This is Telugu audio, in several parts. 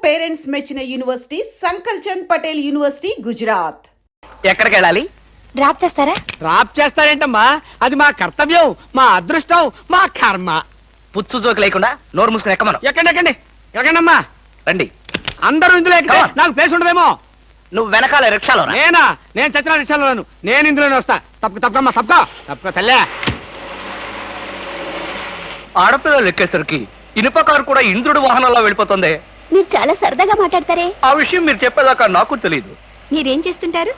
పేరెంట్స్ మెచ్చిన యూనివర్సిటీ సంకల్ చంద్ పటేల్ యూనివర్సిటీ గుజరాత్. ఎక్కడికి వెళ్ళాలి? డ్రాప్ చేస్తారా? డ్రాప్ చేస్తారేంటమ్మా, అది మా కర్తవ్యం, మా అదృష్టం, మా కర్మ. పుచ్చు జోకి లేకుండా నోరు మూసుకుని ఎక్కమను. ఎక్కండి ఎక్కండమ్మా, రండి. అందరూ ఇందులో ఎక్కితే నాకు ప్లేస్ ఉండదేమో. నువ్వు వెనకాల రిక్షాలో రా. నేను చచ్చిన రిక్షాలోను, నేను ఇందులోనే వస్తా. తప్పకమ్మా, తప్పక తల్లే. ఆడపిల్లలు ఎక్కేసరికి ఇనుప కారు కూడా ఇంద్రుడు వాహనంలో వెళ్ళిపోతుంది. మీరు చాలా సరదాగా మాట్లాడతారే. ఆ విషయం మీరు చెప్పేదాకా నాకు తెలియదు. మీరేం చేస్తుంటారు?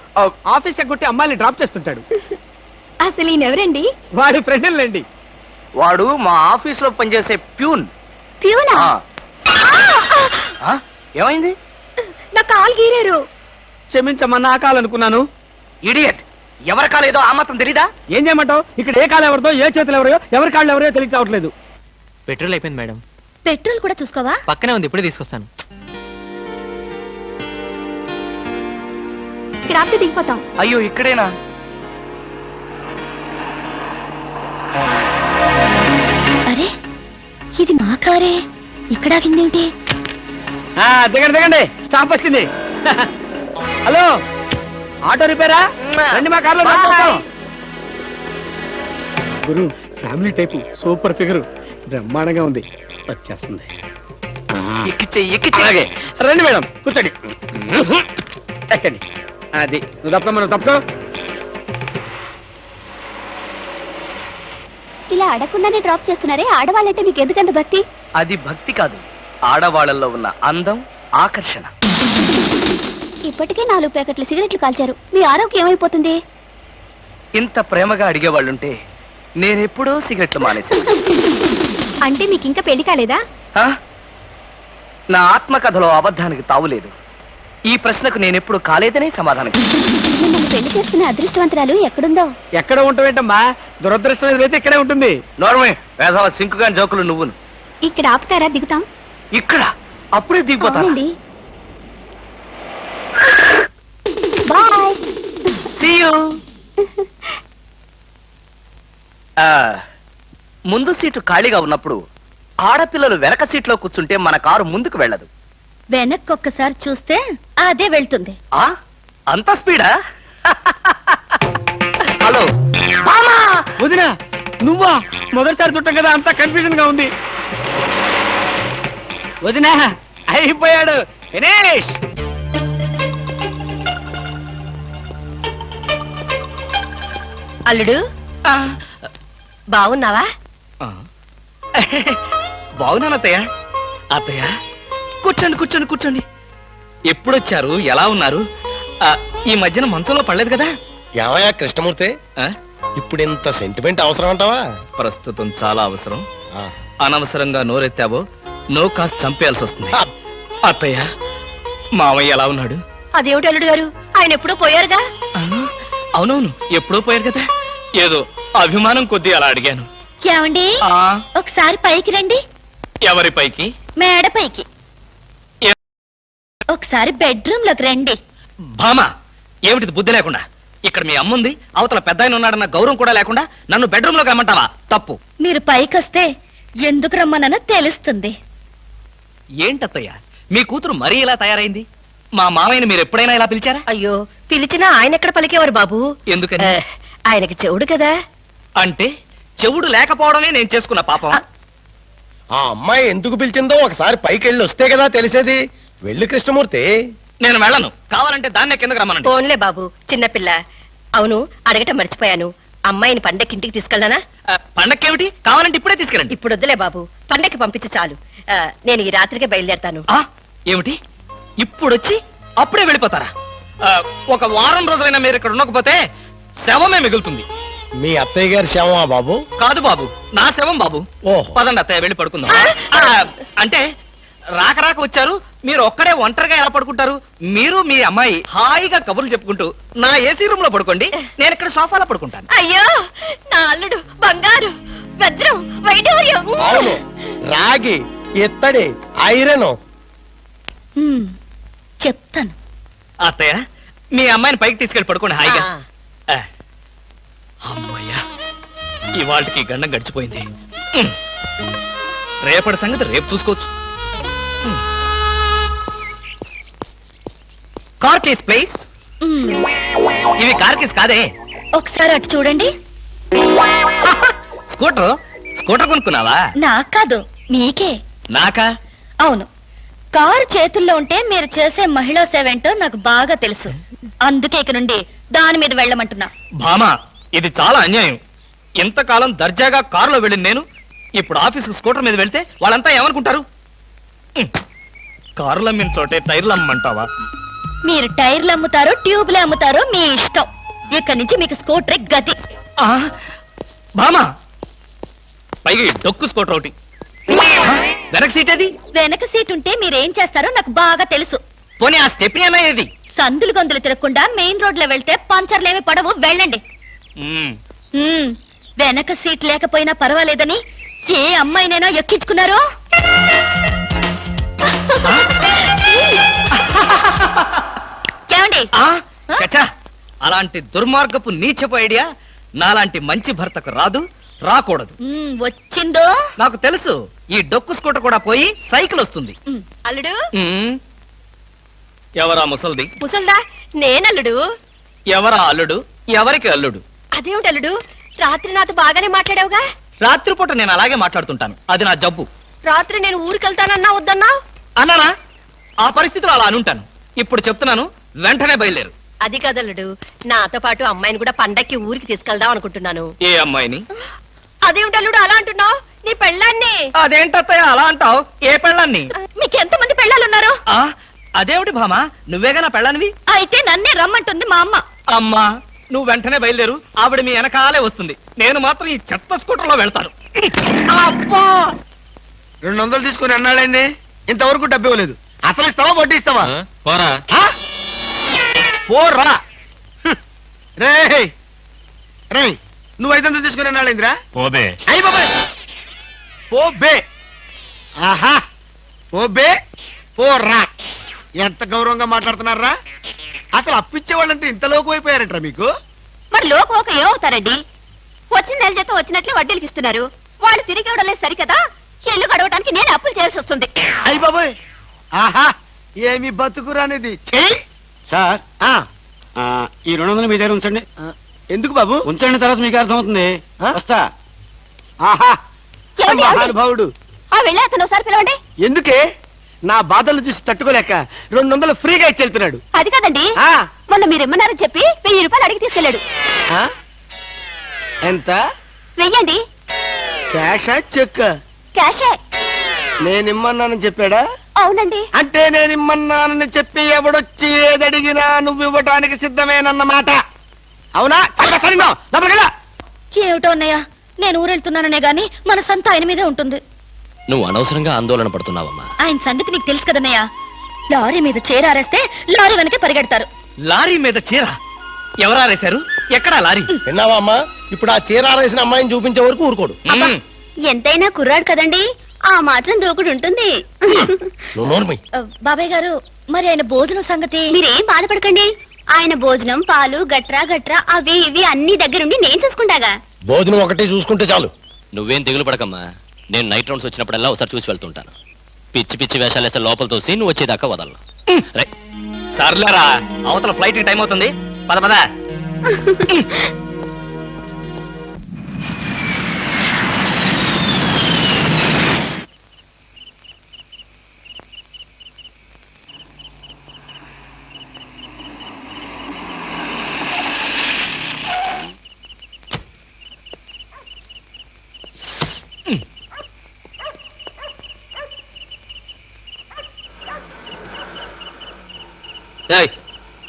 ఆఫీస్ ఎగ్గొట్టి అమ్మాయిని డ్రాప్ చేస్తుంటాడు. అసలు ఈయనెవరండి? వాడి ఫ్రెండ్లండి. వాడు మా ఆఫీస్ లో పనిచేసే ప్యూన్. ప్యూనా? ఏమైంది? నా కాలు గీరారు. క్షమించమ్మా, నా కాలనుకున్నాను. ఇడియట్, ఎవరి కాలేదో ఆ మాత్రం తెలీదా? ఏం చేయమంటావు? ఇక్కడ ఏ కాలు ఎవరిదో, ఏ చేతులు ఎవరో, ఎవరి కాళ్ళు ఎవరో తెలిసి రావట్లేదు. పెట్రోల్ అయిపోయింది మేడం. పెట్రోల్ కూడా చూసుకోవా? పక్కనే ఉంది, ఇప్పుడే తీసుకొస్తాను. ఇక్కడ ఆపితే దిగిపోతాం. అయ్యో, ఇక్కడేనా? అరే, ఇది మా కారే. ఇక్కడ ఆగిందేమిటి? దిగండి, స్టాప్ వచ్చింది. హలో, ఆటో రిపేరా? రండి, మా కార్లో గురు. ఫ్యామిలీ టైపు, సూపర్ ఫిగర్, బ్రహ్మాండంగా ఉంది. వచ్చేస్తుంది. ఎక్కిచ్చే. రండి మేడం, కూర్చోండి. ఎక్కండి. అది నువ్వు తప్పుకో. ఇలా అడగకుండానే డ్రాప్ చేస్తున్నారే, ఆడవాళ్ళంటే మీకు ఎందుకంత భక్తి? అది భక్తి కాదు, ఆడవాళ్ళల్లో ఉన్న అందం, ఆకర్షణ. ఇప్పటికే 4 ప్యాకెట్లు సిగరెట్లు కాల్చారు. మీ ఆరోగ్యం ఏమైపోతుంది? ఇంత ప్రేమగా అడిగేవాళ్ళుంటే నేనెప్పుడో సిగరెట్లు మానేశాను. అంటే మీకు ఇంకా పెళ్లి కాలేదా? నా ఆత్మకథలో అబద్ధానికి తావులేదు. ఈ ప్రశ్నకు నేనెప్పుడు కాలేదనే సమాధానం. మిమ్మల్ని పెళ్లి చేసుకునే అదృష్టవంతరాలు ఎక్కడుందో. ఎక్కడ ఉంటావేంటమ్మా, దురదృష్టం అయితే ఇక్కడే ఉంటుంది. నోర్మే, వేసవ సింకుగా జోకులు నువ్వును. ఇక్కడ ఆపుతారా? దిగుతాం. ఇక్కడ అప్పుడే దిగిపోతాను. బాయ్. See you. ముందు సీటు ఖాళీగా ఉన్నప్పుడు ఆడపిల్లలు వెనక సీట్లో కూర్చుంటే మన కారు ముందుకు వెళ్ళదు. వెనక్కి ఒక్కసారి చూస్తే అదే వెళ్తుంది. అంత స్పీడా? హలో వదినా, నువ్వా? మొదటిసారి చుట్టాం కదా, అంతా కన్ఫ్యూజన్ గా ఉంది. వదినా, అయిపోయాడు, ఫినిష్. అల్లుడు, బాగున్నావా? బాగున్నాను అత్తయ్య. అత్తయ్య, కూర్చోండి. ఎప్పుడొచ్చారు? ఎలా ఉన్నారు? ఈ మధ్యన మంచంలో పడలేదు కదా? ఏమయ్యా కృష్ణమూర్తి, ఇప్పుడు ఇంత సెంటిమెంట్ అవసరం అంటావా? ప్రస్తుతం చాలా అవసరం. అనవసరంగా నోరెత్తావో నో కాస్త చంపేయాల్సి వస్తుంది. అత్తయ్య, మామయ్య ఎలా ఉన్నాడు? అదేమిటి అల్లుడు గారు, ఆయన ఎప్పుడూ పోయారుగా? అవునవును, ఎప్పుడో పోయారు కదా. ఏదో అభిమానం కొద్దీ అలా అడిగాను. ఏమండి, ఒకసారి పైకి రండి. ఎవరి పైకి? మేడ పైకి. ఒకసారి బెడ్రూమ్ లోకి రండి. భామా, ఏమిటిది బుద్ధి లేకుండా? ఇక్కడ మీ అమ్ముంది, అవతల పెద్ద ఆయన ఉన్నాడన్న గౌరవం కూడా లేకుండా నన్ను బెడ్రూమ్ లోకి రమ్మంటావా? తప్పు. మీరు పైకి వస్తే ఎందుకు రమ్మనో తెలుస్తుంది. ఏంటత్తయ్య, మీ కూతురు మరీ ఇలా తయారైంది? మా మామయ్యని మీరు ఎప్పుడైనా ఇలా పిలిచారా? అయ్యో, పిలిచినా ఆయన ఎక్కడ పలికేవారు బాబు? ఎందుకని? ఆయనకి చెవుడు కదా. అంటే చెవుడు లేకపోవడమే నేను చేసుకున్న పాపం. ఆ అమ్మాయి ఎందుకు పిలిచిందో ఒకసారి పైకి వెళ్ళి వస్తే కదా తెలిసేది. వెళ్ళి కృష్ణమూర్తి. నేను వెళ్ళను, కావాలంటే దాన్నే కిందకు రమ్మనండి. ఫోన్లే బాబు, చిన్నపిల్ల. అవును, అడగటం మర్చిపోయాను, అమ్మాయిని పండక్కి ఇంటికి తీసుకెళ్ళనా? పండక్కేమిటి? కావాలంటే ఇప్పుడే తీసుకెళ్ళండి. ఇప్పుడు వద్దులే బాబు, పండక్కి పంపించు చాలు. నేను ఈ రాత్రికే బయలుదేరతాను. ఏమిటి, ఇప్పుడొచ్చి అప్పుడే వెళ్ళిపోతారా? ఒక వారం రోజులైనా మీరు ఇక్కడ ఉండకపోతే శవమే మిగులుతుంది. మీ అత్తయ్య గారి శవమా బాబు? కాదు బాబు, నా శవం బాబు. పదండి అత్తయ్య, వెళ్ళి పడుకుందాం. అంటే రాక వచ్చారు, మీరు ఒక్కడే ఒంటరిగా ఎలా పడుకుంటారు? మీరు మీ అమ్మాయి హాయిగా కబుర్లు చెప్పుకుంటూ నా ఏసీ రూమ్ లో పడుకోండి, నేను ఇక్కడ సోఫాలో పడుకుంటాను. అయ్యో, నా అల్లుడు బంగారు, వజ్రం, వైఢూర్యం. అవును, రాగి, ఇత్తడి, ఐరన్. చెప్తాను. అత్తయ్య, మీ అమ్మాయిని పైకి తీసుకెళ్ళి పడుకోండి హాయిగా. అమ్మయ్యా, ఇవాళకి గండం గడిచిపోయింది. రేపటి సంగతి రేపు చూసుకోవచ్చు. Car case please. ఇవి కార్ కేస్ కాదే. ఒకసారి అటు చూడండి. స్కూటర్ స్కూటర్ కొనుక్కున్నావా? నాకు కాదు, మీకే. నాకా? అవును, కారు చేతుల్లో ఉంటే మీరు చేసే మహిళా సేవ ఏంటో నాకు బాగా తెలుసు. అందుకే ఇక నుండి దాని మీద వెళ్ళమంటున్నా. భామా, ఇది చాలా అన్యాయం. ఇంతకాలం దర్జాగా కారులో వెళ్ళింది నేను, ఇప్పుడు ఆఫీసుకు స్కూటర్ మీద వెళ్తే వాళ్ళంతా ఏమనుకుంటారు? కారులు అమ్మిన చోటే టైర్లు అమ్మంటావా? మీరు టైర్లు అమ్ముతారో ట్యూబ్లు అమ్ముతారో మీ ఇష్టం. ఇక్కడి నుంచి మీకు స్కూటర్ గతి. ఆ, భామా, పైగా ఈ డొక్కు స్కూటర్ ఒకటి. వెనక సీట్ ఏది? వెనక సీట్ ఉంటే మీరేం చేస్తారో నాకు బాగా తెలుసు. పోనీ ఆ స్టెప్ని అన్నా ఏది? సందులు గొంతులు తిరగకుండా మెయిన్ రోడ్ లో వెళ్తే పంచర్లేమి పడవు, వెళ్ళండి. వెనక సీట్ లేకపోయినా పర్వాలేదని ఏ అమ్మాయినైనా ఎక్కించుకున్నారో? ఏమండి? చచ్చా, అలాంటి దుర్మార్గపు నీచపు ఐడియా నాలాంటి మంచి భర్తకు రాదు, రాకూడదు. వచ్చిందో నాకు తెలుసు. ఈ డొక్కు స్కూటర్ కూడా పోయి సైకిల్ వస్తుంది. అల్లుడు. ఎవరా ముసల్ది? ముసల్దా? నేనల్లుడు. ఎవరా అల్లుడు? ఎవరికి అల్లుడు? అదేమిటి అల్లుడు, రాత్రి నాతో బాగానే మాట్లాడావుగా? రాత్రిపూట నేను అలాగే మాట్లాడుతుంటాను, అది నా జబ్బు. రాత్రి నేను ఊరికెళ్తానన్నా వద్దన్నా? అన్నానా? ఆ పరిస్థితిలో అలా అనుంటాను. ఇప్పుడు చెప్తున్నాను, వెంటనే బయలుదేరు. అది కదల్లుడు, నాతో పాటు అమ్మాయిని కూడా పండక్కి ఊరికి తీసుకెళ్దాం అనుకుంటున్నాను. ఏ అమ్మాయిని? అదేమిటి అల్లుడు అలా అంటున్నావు? నీ పెళ్ళాన్ని. అదేంటత్తయ్య అలా అంటావు? ఏ పెళ్ళాన్ని? మీకెంత మంది పెళ్ళాలున్నారు? అదేమిటి భామా, నువ్వేగా నా పెళ్ళానివి? అయితే నన్నే రమ్మంటుంది మా అమ్మ. అమ్మా, నువ్వు వెంటనే బయలుదేరు, ఆవిడ మీ వెనకాలే వస్తుంది. నేను మాత్రం ఈ చెత్త స్కూటర్ లో వెళ్తాను. అబ్బా, 200 తీసుకుని అన్నాడండి, ఇంతవరకు డబ్బు ఇవ్వలేదు. అసలు ఇస్తావా వడ్డీ ఇస్తావా? పోరా. పోరా రే రే, నువ్వు 500 తీసుకుని అన్నాడేంద్రా? పోబే. అయ్యి బాబాయ్, పోబే. ఆహా, పోబే పోరా. ఎంత గౌరవంగా మాట్లాడుతున్నారా? అసలు అప్పిచ్చే వాళ్ళంటే ఇంత లోకు అయిపోయారంటారా మీకు? మరి లోకం ఒక ఏమవుతారండి? వచ్చిన నెల జీతం వచ్చినట్లే వడ్డీలకి ఇస్తున్నారు. వాళ్ళు తిరిగి ఇవ్వడం లేదు సరికదా, ఇల్లు గడవడానికి నేను అప్పులు చేయాల్సి వస్తుంది. అయ్యి బాబాయ్, ఆహా, ఏమి బతుకురానిది. సార్ ఈ 200 మీ దగ్గర ఉంచండి. ఎందుకు బాబు? ఉంచండి, తర్వాత మీకు అర్థమవుతుంది. వస్తా. ఆహా, ఏమండి, ఏమండి? మహానుభావుడు. వెళ్ళి అతను ఒకసారి పిలవండి. ఎందుకే? నా బాధలు చూసి తట్టుకోలేక 200 ఫ్రీగా ఇచ్చి వెళ్తున్నాడు. అది కాదండి, ఆ, మొన్న మీరు ఇమ్మన్నారని చెప్పి 1000 రూపాయలు అడిగి తీసుకెళ్ళాడు. ఆ? ఎంత? వెయ్యండి. క్యాషా చెక్? క్యాషే. నేనిమ్మన్నానని చెప్పాడా? అవునండి. అంటే నేనిమ్మన్నానని చెప్పి ఎవడొచ్చి ఏదడిగినా నువ్వు ఇవ్వటానికి సిద్ధమేనన్నమాట. అవునా? ఏమిటో అన్నయ్య, నేను ఊరెళ్తున్నాననే గాని మనసంతా ఆయన మీదే ఉంటుంది. నువ్వు అనవసరంగా ఆందోళన పడుతున్నావమ్మా. ఆయన సంగతి నీకు తెలుసు కదన్నయ్య. లారీ మీద చీర ఆరేస్తే లారీ వెనకే పరిగెడతారు. లారీ మీద చీర ఎవరారేశారు? ఎక్కడా లారీ? విన్నావా అమ్మా? ఇప్పుడు ఆ చీర ఆరేసిన అమ్మాయిని చూపించే వరకు ఊరుకోడు. ఎంతైనా కుర్రాడు కదండి, ఆ మాత్రం దూకుడు ఉంటుంది. నువ్వు నోర్మి. బాబాయ్ గారు, మరి ఆయన భోజనం సంగతి? మీరేం బాధపడకండి, ఆయన భోజనం పాలు గట్రా గట్రా అవి ఇవి అన్ని దగ్గరుండి నేను చూసుకుంటాగా. భోజనం ఒకటి చూసుకుంటే చాలు. నువ్వేం దిగులు పడకమ్మా, నేను నైట్ రౌండ్స్ వచ్చినప్పుడల్లా ఒకసారి చూసి వెళ్తుంటాను. పిచ్చి పిచ్చి వేషాలు వేస్తే లోపల తోసి నువ్వు వచ్చేదాకా వదలను. సర్లేరా, అవతల ఫ్లైట్ టైం అవుతుంది, పద పద.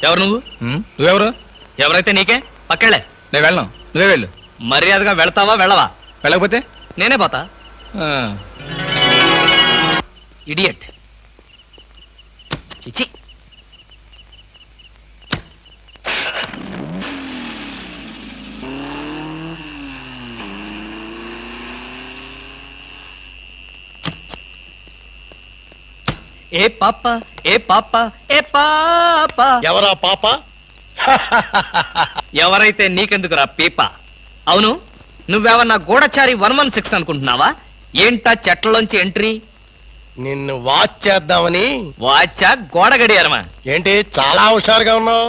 ఎవరు నువ్వు? నువ్వెవరు? ఎవరైతే నీకే, పక్కెళ్ళే. నేను వెళ్ళను, నువ్వే వెళ్ళు. మర్యాదగా వెళ్తావా వెళ్ళవా? వెళ్ళకపోతే నేనే పోతా. ఆ, ఇడియట్. చిచి. ఏ పాప ఏ పాప ఏ పాప. ఎవరా పాప? ఎవరైతే నీకెందుకురా పీప? అవును, నువ్వేమన్నా గూఢచారి 116 అనుకుంటున్నావా? ఏంటా చెట్లలోంచి ఎంట్రీ? నిన్ను వాచ్ చేద్దామని. వాచా గోడ గడియారమా? ఏంటి చాలా హుషారుగా ఉన్నావు?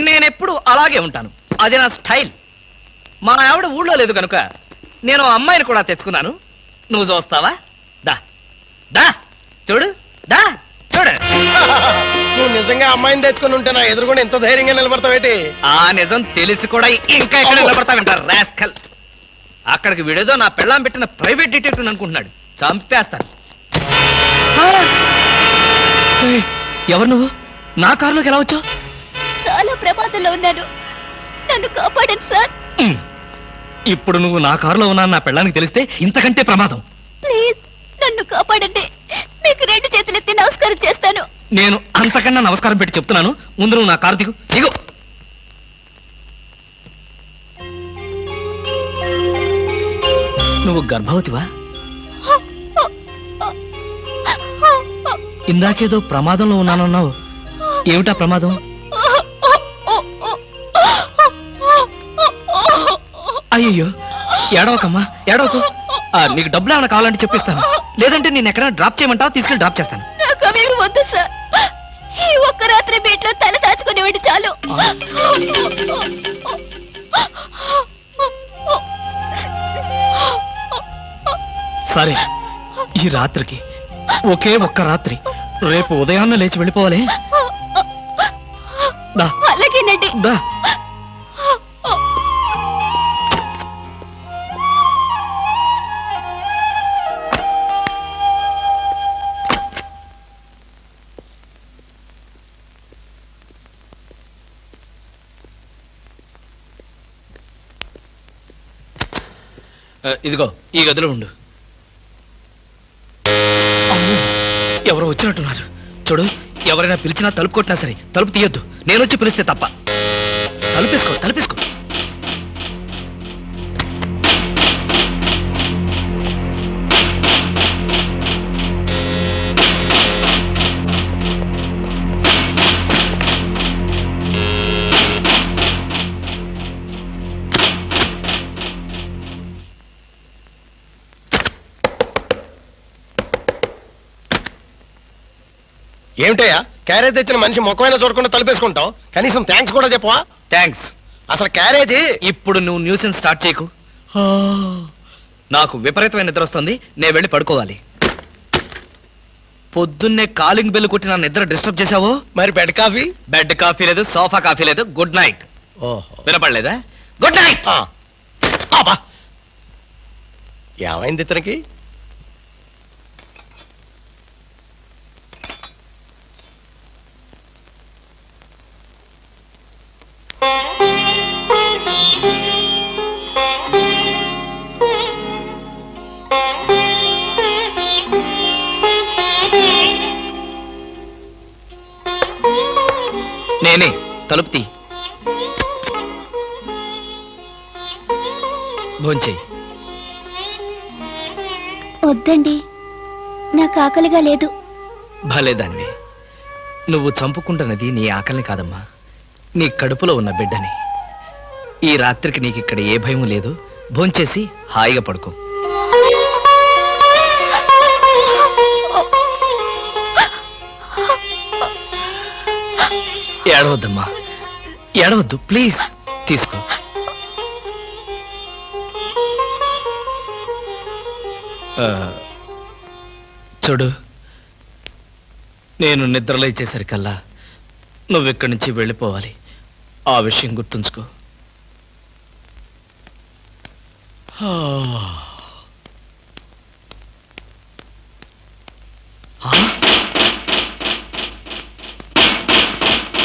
నేనెప్పుడు అలాగే ఉంటాను, అది నా స్టైల్. మా ఆవిడ ఊళ్ళో లేదు కనుక నేను అమ్మాయిని కూడా తెచ్చుకున్నాను. నువ్వు చూస్తావా? దా దా చూడు, దా చూడు. నువ్వు నిజంగా అమ్మాయిని తెచ్చుకుని ఉంటే నా ఎదురుగుండా ఎంత ధైర్యంగా నిలబడతావేటి? ఆ నిజం తెలిసి కూడా ఇంకా ఎక్కడ నిలబడతావంటారు రాస్కల్. అక్కడికి విడేదో నా పెళ్ళాం పెట్టిన ప్రైవేట్ డిటెక్టివ్ అనుకుంటున్నాడు. చంపేస్తాను. ఏయ్, ఎవరు నువ్వు? నా కారులోకి ఎలా వచ్చావు? చాలా ప్రమాదంలో ఉన్నాను, నన్ను కాపాడండి సార్. ఇప్పుడు నువ్వు నా కారులో ఉన్నా నా పెళ్ళానికి తెలిస్తే ఇంతకంటే ప్రమాదం. ప్లీజ్ నన్ను కాపాడండి, మీకు 2 చేతులెత్తి నమస్కారం చేస్తాను. నేను అంతకన్నా నమస్కారం పెట్టి చెప్తున్నాను, ముందు నువ్వు నా కారు దిగు. దిగు. నువ్వు గర్భవతివా? ఇందాకేదో ప్రమాదంలో ఉన్నానన్నావు, ఏమిటా ప్రమాదం? అయ్యో, ఏడవకమ్మా, ఏడవకు. నీకు డబ్బులు ఏమైనా కావాలంటే చెప్పిస్తాను, లేదంటే నేను ఎక్కడైనా డ్రాప్ చేయమంటావా? తీసుకెళ్ళి డ్రాప్ చేస్తాను. నాకు అవేమి వద్దు సార్, ఈ ఒక్క రాత్రి బీట్లో తల దాచుకునేవాడి చాలు. సరే, ఈ రాత్రికి ఒకే ఒక్క రాత్రి, రేపు ఉదయాన్న లేచి వెళ్ళిపోవాలి. దా అలాగేనండి. దా. ఇదిగో ఈ గదిలో ఉండు. అమ్మో, ఎవరో వచ్చినట్టున్నారు. చూడు, ఎవరైనా పిలిచినా తలుపు కొట్టినా సరే తలుపు తీయొద్దు, నేను వచ్చి పిలిస్తే తప్ప. తలుపేసుకో, తలుపేసుకో. ఏమిటయ్యా, క్యారేజ్ తెచ్చిన మనిషి ముఖమైనా చూడకుండా తలుపేసుకుంటావు? కనీసం థ్యాంక్స్ కూడా చెప్పవా? థ్యాంక్స్. అసలు క్యారేజీ. ఇప్పుడు నువ్వు న్యూసెన్స్ స్టార్ట్ చేయకు. నాకు విపరీతమైన నిద్ర వస్తుంది, నేను వెళ్ళి పడుకోవాలి. పొద్దున్నే కాలింగ్ బెల్ కొట్టి నా నిద్ర డిస్టర్బ్ చేశావో. మరి బెడ్ కాఫీ? బెడ్ కాఫీ లేదు, సోఫా కాఫీ లేదు. Good night. ఓహో, వినపడలేదా? Good night. ఏమైంది ఇతనికి? నేనే, తలుపు తీ. భోంచేయి. వద్దండి, నాకు ఆకలిగా లేదు. భలేదానివి. నువ్వు చంపుకుంటున్నది నీ ఆకలిని కాదమ్మా, నీ కడుపులో ఉన్న బిడ్డని. ఈ రాత్రికి నీకు ఇక్కడ ఏ భయం లేదు. భోంచేసి హాయిగా పడుకో. ఏడవద్దమ్మా, ఏడవద్దు ప్లీజ్. తీసుకో. చూడు, నేను నిద్రలో ఇచ్చేసరికల్లా నువ్వు ఇక్కడి నుంచి వెళ్ళిపోవాలి. ఆ విషయం గుర్తుంచుకో.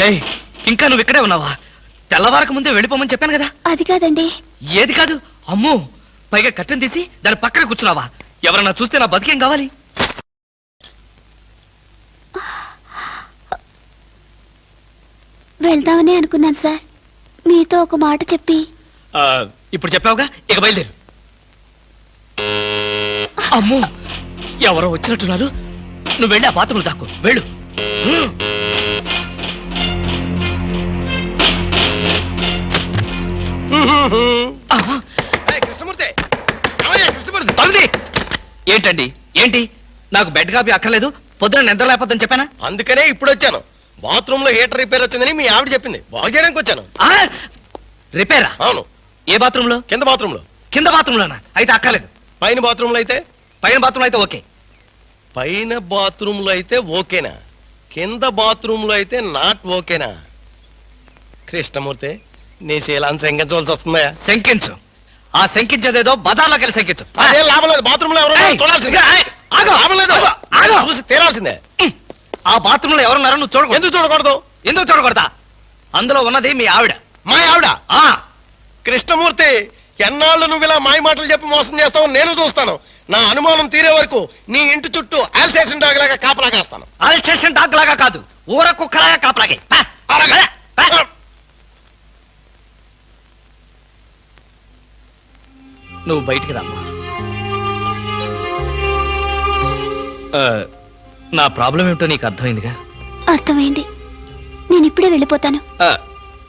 ఏయ్, ఇంకా నువ్వు ఇక్కడే ఉన్నావా? తెల్లవారక ముందే వెళ్ళిపోమని చెప్పాను కదా. అది కాదండి. ఏది కాదు? అమ్మో, పైగా కట్టెను తీసి దాని పక్కన కూర్చున్నావా? ఎవరన్నా చూస్తే నా బతికేం కావాలి? వెళ్దామని అనుకున్నాను సార్, మీతో ఒక మాట చెప్పి. ఇప్పుడు చెప్పావుగా, ఇక బయలుదేరు. అమ్మో, ఎవరో వచ్చినట్టున్నారు. నువ్వు వెళ్ళి ఆ బాత్రూంలో దాక్కో. వెళ్ళు. కృష్ణమూర్తి, కృష్ణమూర్తి, తలుది. ఏంటండి, ఏంటి? నాకు బెడ్ కాపీ అక్కర్లేదు, పొద్దున నిద్ర లేకపోద్దని చెప్పానా? అందుకనే ఇప్పుడు వచ్చాను. బాత్రూమ్ లో హీటర్ రిపేర్ వచ్చిందని మీ ఆవిడ చెప్పింది, బాగు చేయడానికి వచ్చాను. రిపేరా? అవును. ఏ బాత్రూమ్ లో? కింద బాత్రూమ్ లో. కింద బాత్రూమ్ లోనా? అయితే అక్కర్లేదు. పైన బాత్రూమ్ లో అయితే? పైన బాత్రూమ్ అయితే ఓకే. పైన బాత్రూమ్ లో అయితే ఓకేనా? కింద బాత్రూమ్ లో అయితే నాట్ ఓకేనా? కృష్ణమూర్తి, నీ శీలాన్ని శంకించవలసి వస్తుందా? శంకించు. ఆ శంకించేదేదో బజార్లోకి వెళ్ళి శంకించు. అదే లాభం లేదు. బాత్రూమ్ లో ఎవరు ఏయ్! చూడాల్సిందే. ఏయ్! ఆగు! లాభం లేదు. ఆగు! ఆగు! చూసి తీరాల్సిందే. ఆ బాత్రూమ్ లో ఎవరున్నారో నువ్వు చూడకూడదు. ఎందుకు చూడకూడదు? ఎందుకు చూడకూడదా? అందులో ఉన్నది మీ ఆవిడ. మా ఆవిడ? ఆ కృష్ణమూర్తి, ఎన్నాళ్ళు నువ్వు ఇలా మాయ మాటలు చెప్పి మోసం చేస్తావు నేను చూస్తాను. నా అనుమానం తీరే వరకు నీ ఇంటి చుట్టూ ఆల్సేషన్ డాగ్ లాగా కాపలా కాస్తాను. అల్సేషన్ డాగ్ లాగా కాదు, ఊర కుక్కలాగా కాపలాగే. అలాగే. నువ్వు బయటికి రామ్మా. నా ప్రాబ్లం ఏమిటో నీకు అర్థమైందిగా? అర్థమైంది. నేను ఇప్పుడే వెళ్ళిపోతాను.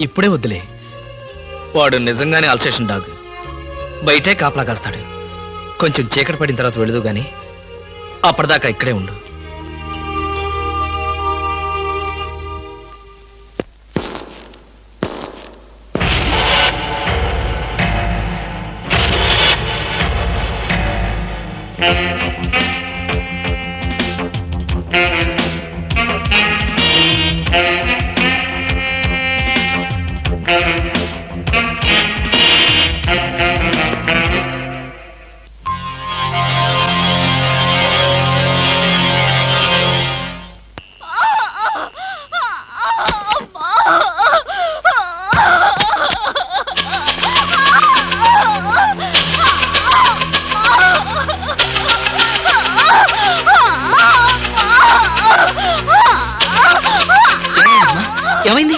ఇప్పుడే వద్దులే. వాడు నిజంగానే అల్సేషన్ డాగ్, బయటే కాపలా కాస్తాడు. కొంచెం చీకటి పడిన తర్వాత వెళదు గాని అప్పటిదాకా ఇక్కడే ఉండు. ఏమైంది?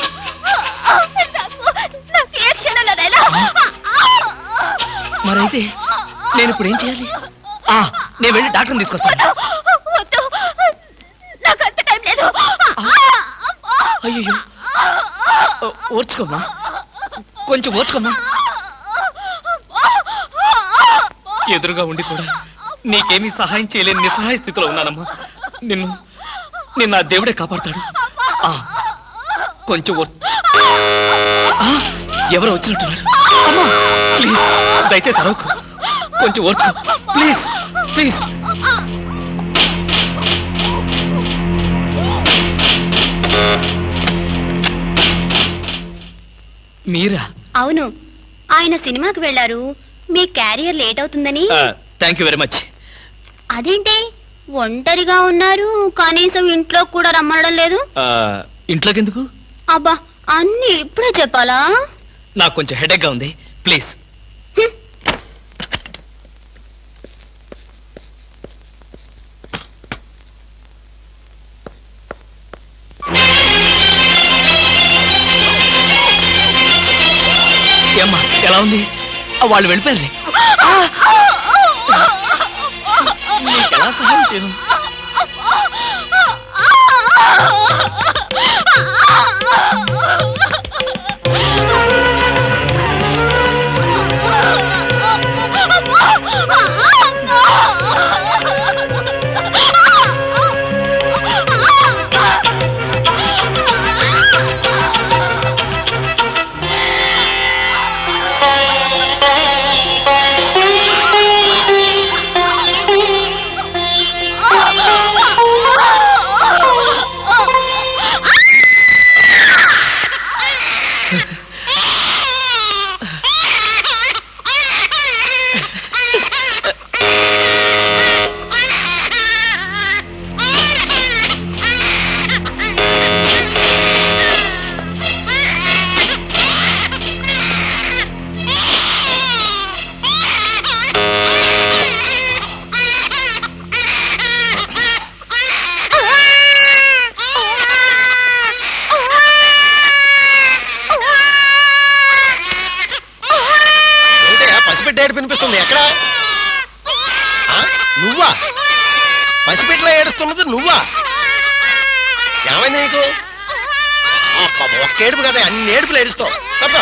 మరైతే నేను ఇప్పుడు ఏం చేయాలి? నేను వెళ్ళి డాక్టర్ని తీసుకొస్తాను. అయ్యో, ఓర్చుకోమ్మా, కొంచెం ఓర్చుకోమ్మా. ఎదురుగా ఉండి కూడా నీకేమీ సహాయం చేయలేని నిస్సహాయ స్థితిలో ఉన్నానమ్మా. నిన్ను ఆ దేవుడే కాపాడతాడు. కొంచెం ఎవరో వచ్చినట్టున్నారు. అమ్మా, ప్లీజ్ దయచేసి అరవకు, కొంచెం ఓర్చుకో ప్లీజ్ ప్లీజ్. మీరా? అవును, ఆయన సినిమాకి వెళ్ళారు. మీ క్యారియర్ లేట్ అవుతుందని. Thank you very much. అదేంటి ఒంటరిగా ఉన్నారు, కనీసం ఇంట్లో కూడా రమ్మనడం లేదు? ఇంట్లోకి ఎందుకు? అబ్బా, అన్ని ఇప్పుడే చెప్పాలా? నాకు కొంచెం హెడేక్ గా ఉంది, ప్లీజ్. ఏమ్మా, ఎలా ఉంది? వాళ్ళు వెళ్ళిపోయారు. ఎలా సహాయం చేయను? వినిపిస్తుంది. ఎక్కడ? నువ్వా? పసిపిట్లా ఏడుస్తున్నది నువ్వా? ఏమైంది నీకు? ఒక్క ఏడుపు కదా, అన్ని ఏడుపులు ఏడుస్తావు. తప్ప